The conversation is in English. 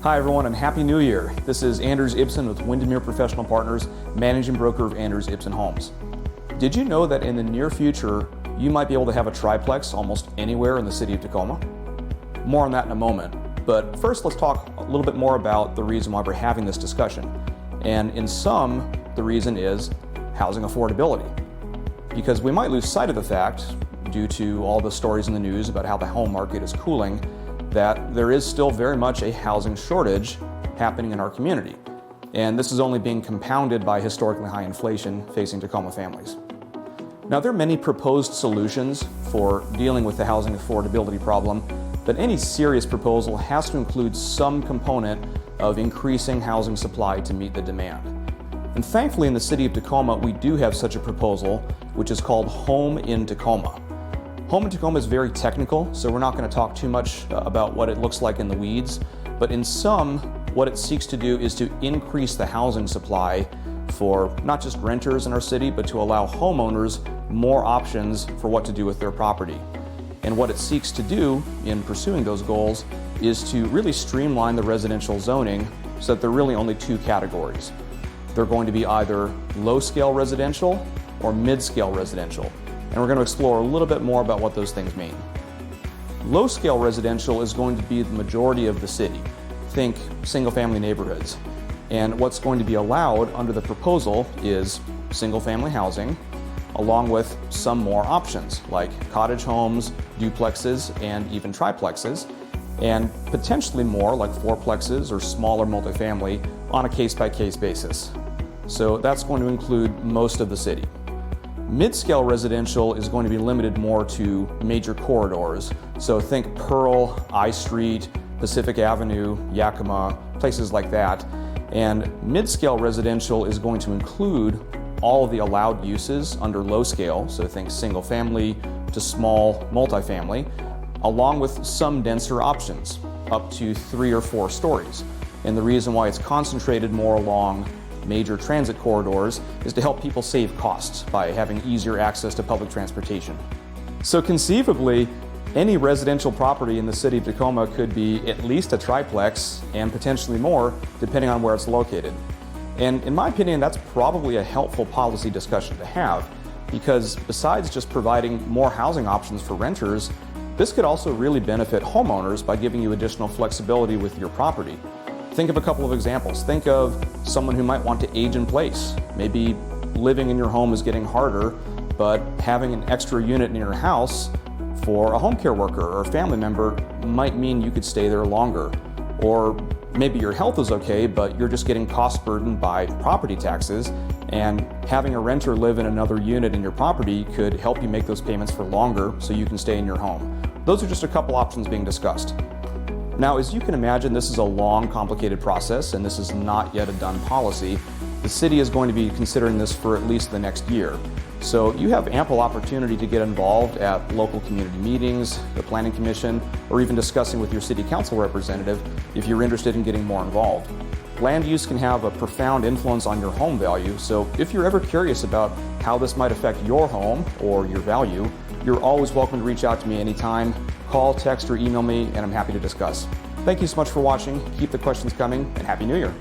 Hi everyone and Happy New Year. This is Anders Ibsen with Windermere Professional Partners, Managing Broker of Anders Ibsen Homes. Did you know that in the near future, you might be able to have a triplex almost anywhere in the city of Tacoma? More on that in a moment, but first let's talk a little bit more about the reason why we're having this discussion. And in sum, the reason is housing affordability. Because we might lose sight of the fact, due to all the stories in the news about how the home market is cooling, that there is still very much a housing shortage happening in our community. And this is only being compounded by historically high inflation facing Tacoma families. Now, there are many proposed solutions for dealing with the housing affordability problem, but any serious proposal has to include some component of increasing housing supply to meet the demand. And thankfully in the city of Tacoma, we do have such a proposal, which is called Home in Tacoma. Home in Tacoma is very technical, so we're not going to talk too much about what it looks like in the weeds, but in sum, what it seeks to do is to increase the housing supply for not just renters in our city, but to allow homeowners more options for what to do with their property. And what it seeks to do in pursuing those goals is to really streamline the residential zoning so that there are really only two categories. They're going to be either low-scale residential or mid-scale residential. And we're going to explore a little bit more about what those things mean. Low-scale residential is going to be the majority of the city. Think single-family neighborhoods. And what's going to be allowed under the proposal is single-family housing, along with some more options like cottage homes, duplexes, and even triplexes, and potentially more like fourplexes or smaller multifamily on a case-by-case basis. So that's going to include most of the city. Mid-scale residential is going to be limited more to major corridors. So think Pearl, I Street, Pacific Avenue, Yakima, places like that. And mid-scale residential is going to include all of the allowed uses under low scale, so think single family to small multifamily, along with some denser options, up to 3 or 4 stories. And the reason why it's concentrated more along major transit corridors is to help people save costs by having easier access to public transportation. So conceivably, any residential property in the city of Tacoma could be at least a triplex and potentially more, depending on where it's located. And in my opinion, that's probably a helpful policy discussion to have, because besides just providing more housing options for renters, this could also really benefit homeowners by giving you additional flexibility with your property. Think of a couple of examples. Think of someone who might want to age in place. Maybe living in your home is getting harder, but having an extra unit in your house for a home care worker or a family member might mean you could stay there longer. Or maybe your health is okay, but you're just getting cost burdened by property taxes, and having a renter live in another unit in your property could help you make those payments for longer so you can stay in your home. Those are just a couple options being discussed. Now, as you can imagine, this is a long, complicated process, and this is not yet a done policy. The city is going to be considering this for at least the next year. So you have ample opportunity to get involved at local community meetings, the Planning Commission, or even discussing with your city council representative if you're interested in getting more involved. Land use can have a profound influence on your home value, so if you're ever curious about how this might affect your home or your value, you're always welcome to reach out to me anytime. Call, text, or email me, and I'm happy to discuss. Thank you so much for watching. Keep the questions coming, and Happy New Year.